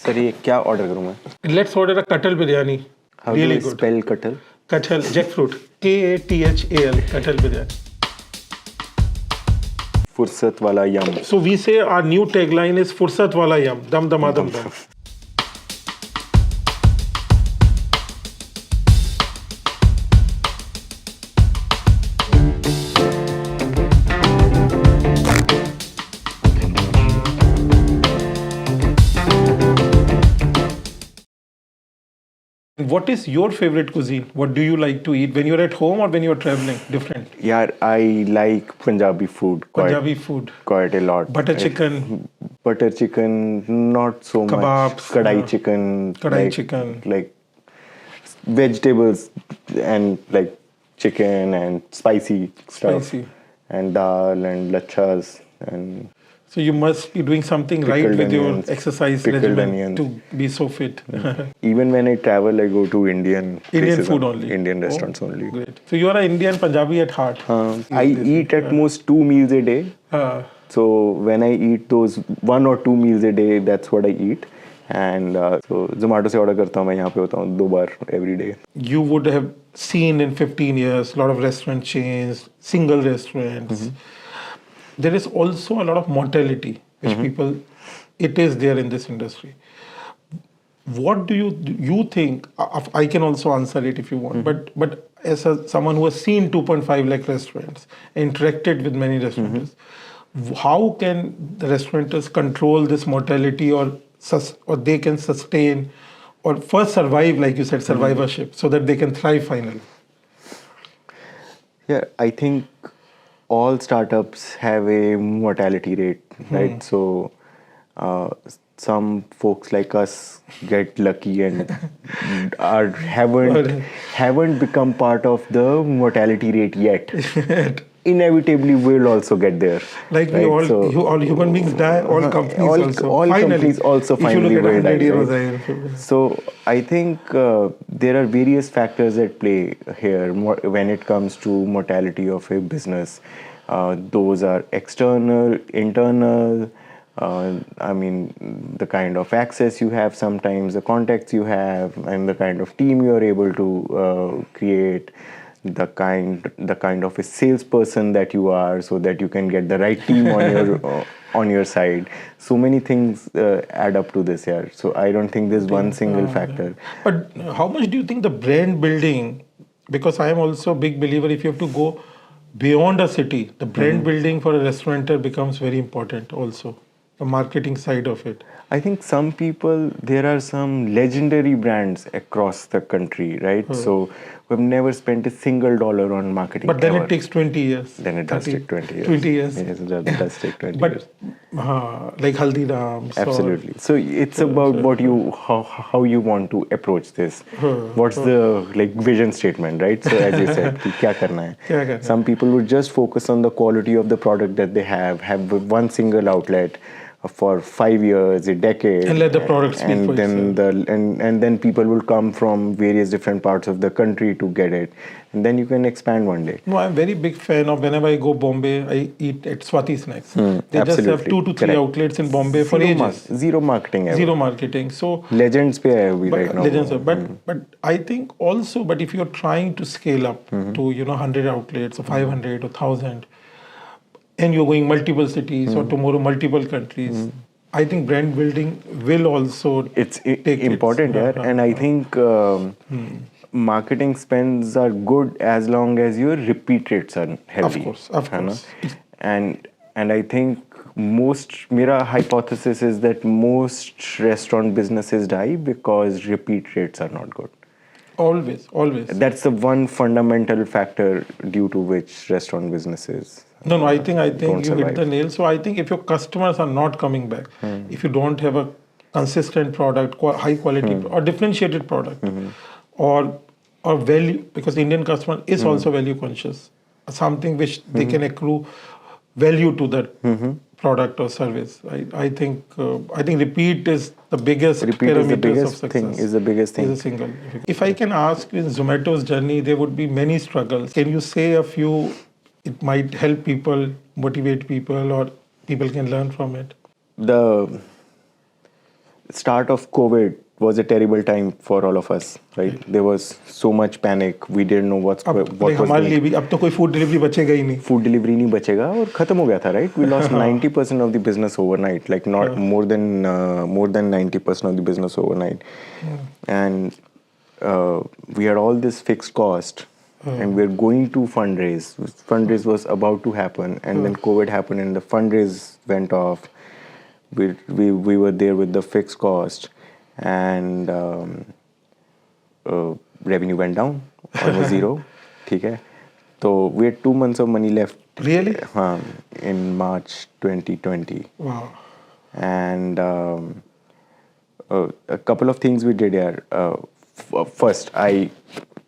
Sir ये क्या order करूँ मैं? Let's order a kathal biryani. How Really do I good. spell कटहल? Kathal, jackfruit. Kathal, kathal biryani. फुर्सत वाला यम. So we say our new tagline is Fursat wala yum, dam dam adam dam. What is your favorite cuisine? What do you like to eat when you're at home or when you're traveling? Different. यार I like Punjabi food Punjabi food. quite a lot. Butter chicken. Butter chicken, not so much. Kebabs, Kadai yeah. chicken. Kadai like, chicken. Like vegetables and like chicken and spicy stuff. Spicy. And dal and lachas and So you must be doing something right pickled with onions, your exercise pickled regimen onions. to be so fit. Even when I travel, I go to Indian Indian places food only. Indian restaurants only. Great. So you are an Indian Punjabi at heart. I eat at most 2 meals a day. So when I eat those 1 or 2 meals a day, that's what I eat. And so Zomato से order करता हूँ मैं यहाँ पे होता हूँ 2 बार every day. You would have seen in 15 years a lot of restaurant chains, single restaurants. There is also a lot of mortality, which people, it is there in this industry. What do you think? I can also answer it if you want. But as someone who has seen 2.5 lakh restaurants, interacted with many restaurateurs, how can the restaurateurs control this mortality or they can sustain or first survive, like you said, survivorship, so that they can thrive finally? Yeah, I think all startups have a mortality rate, right? So some folks like us get lucky and haven't become part of the mortality rate yet. Inevitably will also get there. Like right? all human beings die, all companies all finally. Companies also finally if you look at will 100 die. Right? So I think there are various factors at play here when it comes to mortality of a business. Those are external, internal. I mean, the kind of access you have sometimes, the contacts you have, and the kind of team you are able to create. The kind of a salesperson that you are, so that you can get the right team on your side. So many things add up to this here. So I don't think there's one single factor. But how much do you think the brand building? Because I am also a big believer. If you have to go beyond a city, the brand building for a restaurateur becomes very important. Also, the marketing side of it. I think there are some legendary brands across the country, right? So we've never spent a single dollar on marketing. But then it takes 20 years. Then it does take 20 years. 20 years. Yes, it does take 20 but, years. Like Haldiram's. Absolutely. So it's about how you want to approach this. What's the vision statement, right? So as you said, कि क्या करना है? Some people would just focus on the quality of the product that they have one single outlet for 5 years, a decade, and let the product speak for itself. And then people will come from various different parts of the country to get it, and then you can expand one day. No, I'm very big fan of whenever I go Bombay, I eat at Swati Snacks. They absolutely. just have 2 to 3 outlets in Bombay for ages. Zero marketing ever. Zero marketing. So legends pe hai abhi right now. Legends, but I think also, but if you're trying to scale up to 100 outlets or 500 or 1,000. And you're going multiple cities or tomorrow multiple countries. I think brand building will also take important here. And I think marketing spends are good as long as your repeat rates are healthy. Of course. And I think my hypothesis is that most restaurant businesses die because repeat rates are not good. Always. That's the one fundamental factor due to which restaurant businesses. No, I think you hit the nail. So I think if your customers are not coming back, if you don't have a consistent product, high quality or differentiated product, or value, because Indian customer is also value conscious, something which they can accrue value to that product or service. I think repeat is the biggest parameter of success. Is the biggest thing. Is a single. If I can ask, in Zomato's journey, there would be many struggles. Can you say a few? It might help people, motivate people, or people can learn from it. start of COVID was a terrible time for all of us, right? There was so much panic. We didn't know what was हमारे going. लिए भी अब तो कोई food delivery बचेगा ही नहीं. Food delivery नहीं बचेगा और खत्म हो गया था, right? We lost 90% of the business overnight, like not more than 90% of the business overnight, and we had all this fixed cost, and we're going to fundraise. Fundraise was about to happen, and then COVID happened, and the fundraise went off. We were there with the fixed cost, and revenue went down, almost zero. ठीक है. So we had 2 months of money left. Really? In March 2020. Wow. And a couple of things we did here. First, I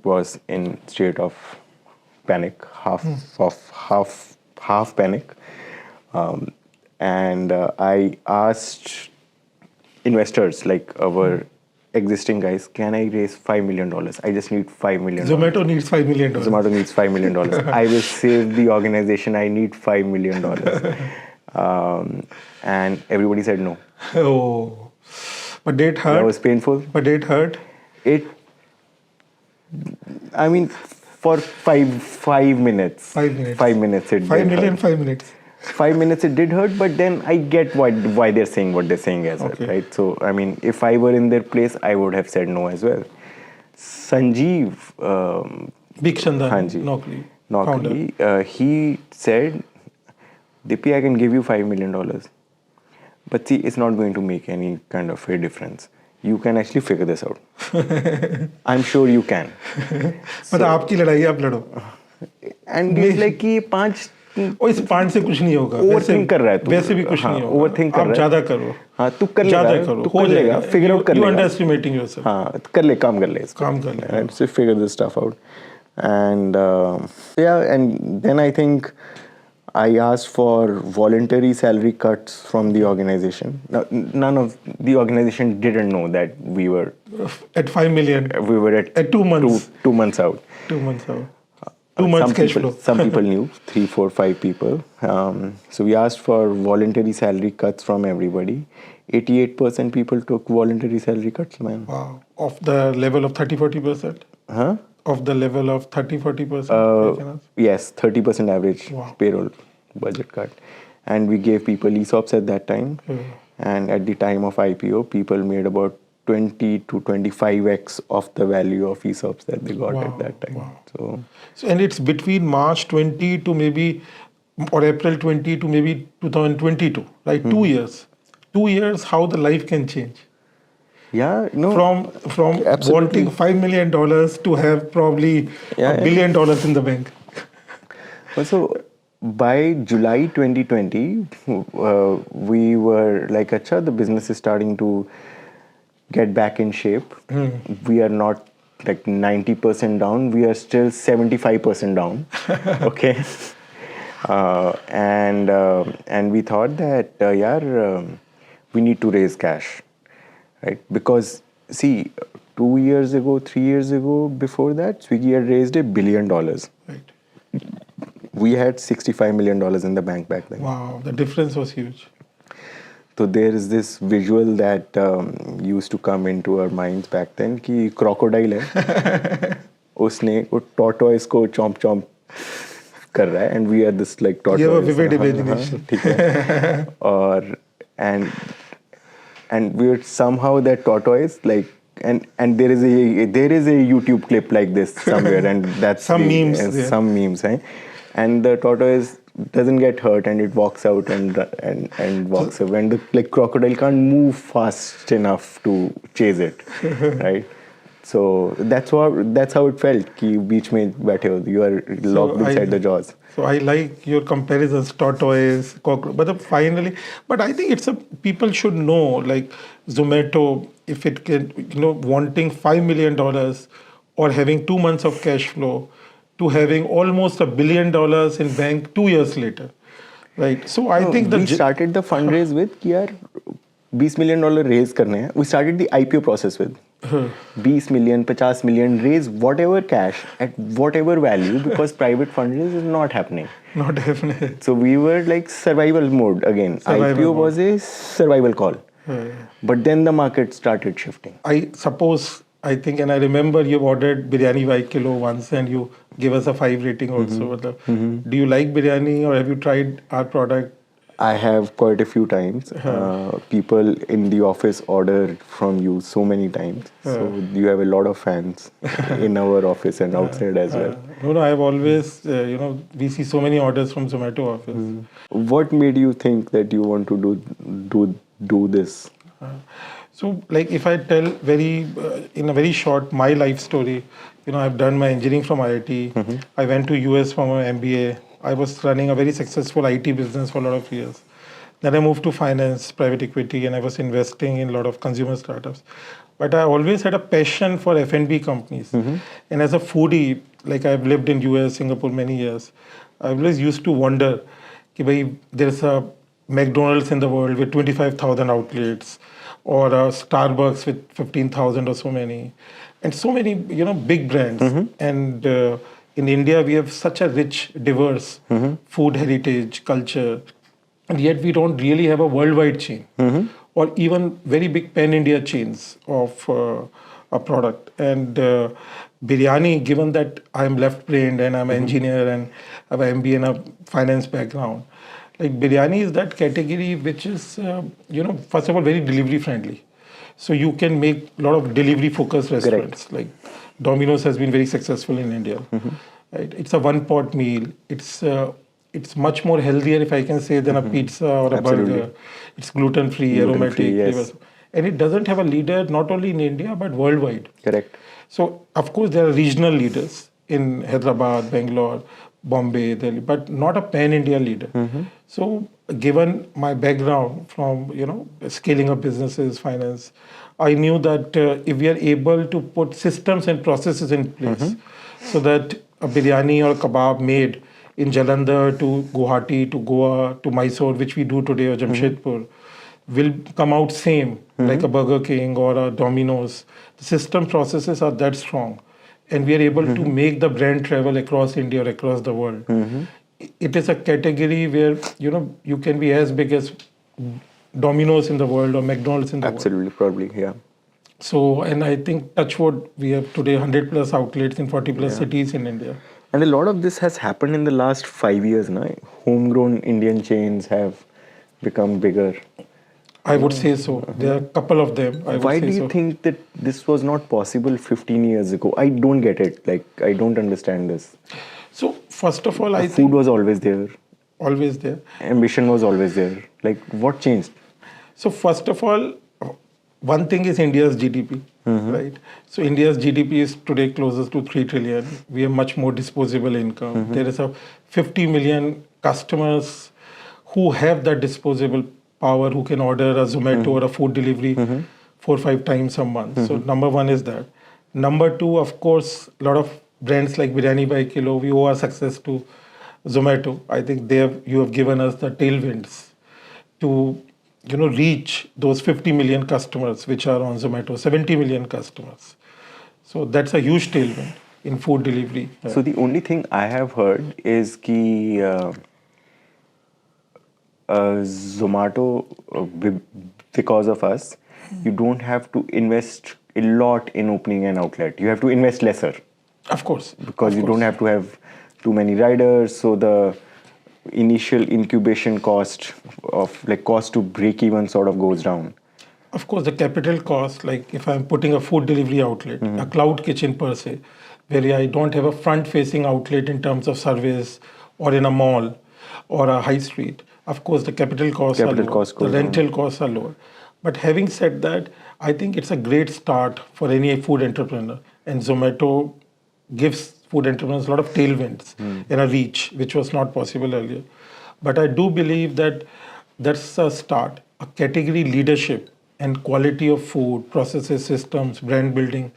was in state of panic, half panic, and I asked investors, like our existing guys, can I raise $5 million? I just need $5 million. Zomato needs $5 million. Zomato needs $5 million. I will save the organization. I need $5 million. And everybody said no. Oh, but did it hurt? That was painful. But did it hurt? I mean, for 5 minutes. 5 minutes. 5 minutes it 5 did million, hurt. 5 minutes. 5 minutes it did hurt, but then I get why they're saying what they're saying as well, right? So, I mean, if I were in their place, I would have said no as well. Sanjeev, Big Chandan, Hanji, Nokli, he said, Dippy, I can give you $5 million. But see, it's not going to make any kind of a difference. You can actually figure this out. I'm sure you can. But आपकी लड़ाई आप लड़ो. And it's like कि पांच और इस पांच से कुछ नहीं होगा. ओवरथिंक कर रहा है तू. वैसे भी कुछ नहीं होगा. ओवरथिंक कर रहा है. आप ज्यादा करो. हाँ, तू कर लेगा. ज्यादा करो. तू कर लेगा. Figure out कर लेगा. You underestimating yourself. हाँ, कर ले, काम कर ले इसको. काम कर ले. And so figure this stuff out. And and then I think I asked for voluntary salary cuts from the organization. Now, none of the organization didn't know that we were at 5 million. We were at 2 months. 2 months out. 2 months out. 2 months cash flow. Some people knew, 3, 4, 5 people. So we asked for voluntary salary cuts from everybody. 88% people took voluntary salary cuts, man. Wow. Of the level of 30-40%? Huh? Of the level of 30-40%? Yes, 30% average payroll budget cut. And we gave people ESOPs at that time. And at the time of IPO, people made about 20 to 25x of the value of ESOPs that they got at that time. So, and it's between March 20 to maybe, or April 20 to maybe 2022, right? 2 years. 2 years, how the life can change. Yeah, no. From wanting $5 million to have probably $1 billion in the bank. So by July 2020, we were like, Acha, the business is starting to get back in shape. We are not like 90% down. We are still 75% down. Okay. And we thought that, we need to raise cash. Right? Because, see, 2 years ago, 3 years ago, before that, Swiggy had raised $1 billion. Right. We had $65 million in the bank back then. Wow, the difference was huge. So there is this visual that used to come into our minds back then, कि crocodile है, उसने वो tortoise को chomp कर रहा है, and we are this like tortoise. You have a vivid imagination. ठीक है. और and we're somehow that tortoise, like, and there is a YouTube clip like this somewhere, and that's some memes, right? And the tortoise doesn't get hurt, and it walks out and walks away, and the like crocodile can't move fast enough to chase it, right? So that's how it felt. कि बीच में बैठे हो, you are locked inside the jaws. So I like your comparisons, tortoise, cockroach. But I think people should know, like Zomato, if it can, wanting $5 million or having 2 months of cash flow to having almost $1 billion in bank 2 years later, right? So I think we started the fundraise with कि यार $20 million raise करने हैं. We started the IPO process with 20 million, 50 million, raise whatever cash at whatever value, because private fundraise is not happening. Not happening. So we were like survival mode again. IPO was a survival call. But then the market started shifting. I think, and I remember you ordered biryani by kilo once and you gave us a 5 rating also. Do you like biryani or have you tried our product? I have quite a few times. People in the office order from you so many times. So you have a lot of fans in our office and outside as well. No, I've always, we see so many orders from Zomato office. What made you think that you want to do this? So, like, if I tell in a very short my life story, I've done my engineering from IIT. I went to US for my MBA. I was running a very successful IT business for a lot of years. Then I moved to finance, private equity, and I was investing in a lot of consumer startups. But I always had a passion for F&B companies. And as a foodie, like I've lived in US, Singapore many years, I always used to wonder, there's a McDonald's in the world with 25,000 outlets, or a Starbucks with 15,000 or so many, and so many, big brands. And in India, we have such a rich, diverse food heritage, culture, and yet we don't really have a worldwide chain or even very big pan-India chains of a product. And biryani, given that I'm left-brained and I'm an engineer and I have an MBA and a finance background, like biryani is that category which is, first of all, very delivery friendly. So you can make a lot of delivery focused restaurants. Like Domino's has been very successful in India. Right? It's a one pot meal. It's much more healthier, if I can say, than a pizza or a burger. It's gluten free, aromatic, yes. and it doesn't have a leader not only in India but worldwide. Correct. So of course there are regional leaders in Hyderabad, Bangalore, Bombay, Delhi, but not a pan-India leader. So given my background from, scaling up businesses, finance, I knew that if we are able to put systems and processes in place so that a biryani or a kebab made in Jalandhar to Guwahati to Goa to Mysore, which we do today, or Jamshedpur, will come out same like a Burger King or a Domino's. The system processes are that strong. And we are able to make the brand travel across India or across the world. It is a category where, you can be as big as Domino's in the world or McDonald's in the world. Absolutely, probably, yeah. So, and I think, touch wood, we have today 100 plus outlets in 40 plus cities in India. And a lot of this has happened in the last 5 years now. Homegrown Indian chains have become bigger. I would say so. There are a couple of them. Why do you think that this was not possible 15 years ago? I don't get it. Like, I don't understand this. So, first of all, I think food was always there. Always there. Ambition was always there. Like, what changed? So, first of all, one thing is India's GDP, right? So, India's GDP is today closest to 3 trillion. We have much more disposable income. There is a 50 million customers who have that disposable power, who can order a Zomato or a food delivery 4 or 5 times a month. So number one is that. Number two, of course, a lot of brands like Biryani by Kilo, we owe our success to Zomato. I think you have given us the tailwinds to reach those 50 million customers which are on Zomato, 70 million customers. So that's a huge tailwind in food delivery. So the only thing I have heard is ki Zomato, because of us, you don't have to invest a lot in opening an outlet. You have to invest lesser. Of course. Because you don't have to have too many riders. So the initial incubation cost to break even sort of goes down. Of course, the capital cost, like if I'm putting a food delivery outlet, a cloud kitchen per se, where I don't have a front-facing outlet in terms of service or in a mall or a high street. Of course, the capital costs are lower, the rental costs are lower. But having said that, I think it's a great start for any food entrepreneur. And Zomato gives food entrepreneurs a lot of tailwinds and a reach, which was not possible earlier. But I do believe that that's a start. A category leadership and quality of food, processes, systems, brand building,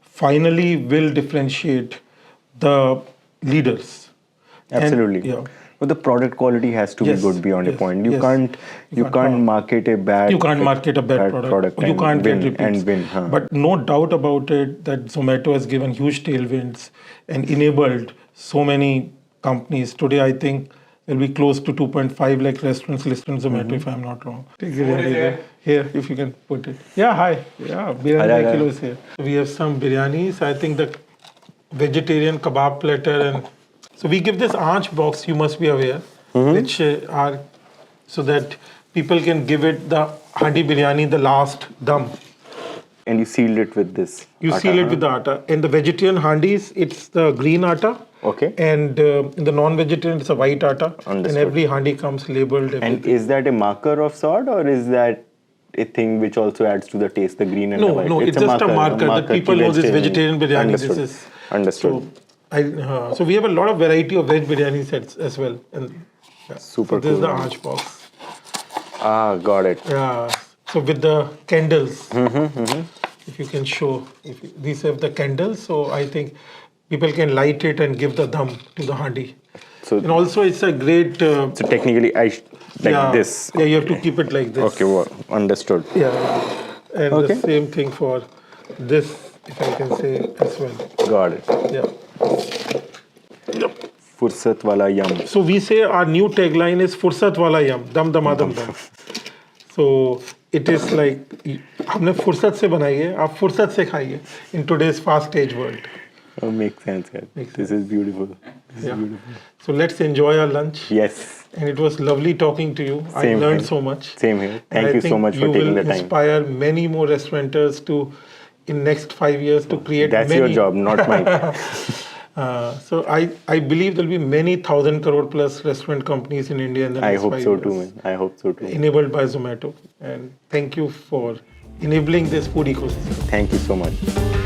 finally will differentiate the leaders. Absolutely. And, but the product quality has to be good beyond a point. You can't market a bad product you can't win, get repeats. Win. But no doubt about it that Zomato has given huge tailwinds and enabled so many companies. Today, I think there'll be close to 2.5 lakh restaurants listed on Zomato, if I'm not wrong. Here, if you can put it. Yeah, hi. Yeah, biryani Hi, by hi. kilo is here. We have some biryanis. I think the vegetarian kebab platter, and so we give this aanch box. You must be aware, which are so that people can give it the handi biryani the last dum. And you sealed it with this. You atta, seal it huh? with the atta. In the vegetarian handis, it's the green atta. Okay. And in the non-vegetarian, it's a white atta. And Understood. every handi comes labeled. And Everything. is that a marker of sort, or is that a thing which also adds to the taste, the green and the No, white? no, it's just a marker that people know this vegetarian biryani. Understood. This is Understood. so we have a lot of variety of veg biryani sets as well. And yeah. Super so this is cool. the aanch box. Got it. Yeah. So with the candles, if you can show, these have the candles. So I think people can light it and give the dum to the handi. So, And also, it's a great. so technically, Yeah, this. Yeah, you have to keep it like this. Okay, well, understood. Yeah. And Okay. the same thing for this, if I can say as well. Got it. Yeah. Fursat wala yum. So we say our new tagline is Fursat wala yum, dam damadam dam. So it is like हमने फुर्सत से बनाई है, आप फुर्सत से खाइए in today's fast-paced world. Oh, makes sense. Yeah. This is beautiful. This is beautiful. So let's enjoy our lunch. Yes. And it was lovely talking to you. I Same learned here. so much. Same here. And Thank I you so think much for taking the You will time. inspire many more restaurateurs to, in next 5 years, to create That's many. your job, not mine. So I believe there'll be many 1,000 crore plus restaurant companies in India in the I next hope 5 so years. too, man. I hope so too. Enabled by Zomato. And thank you for enabling this food ecosystem. Thank you so much.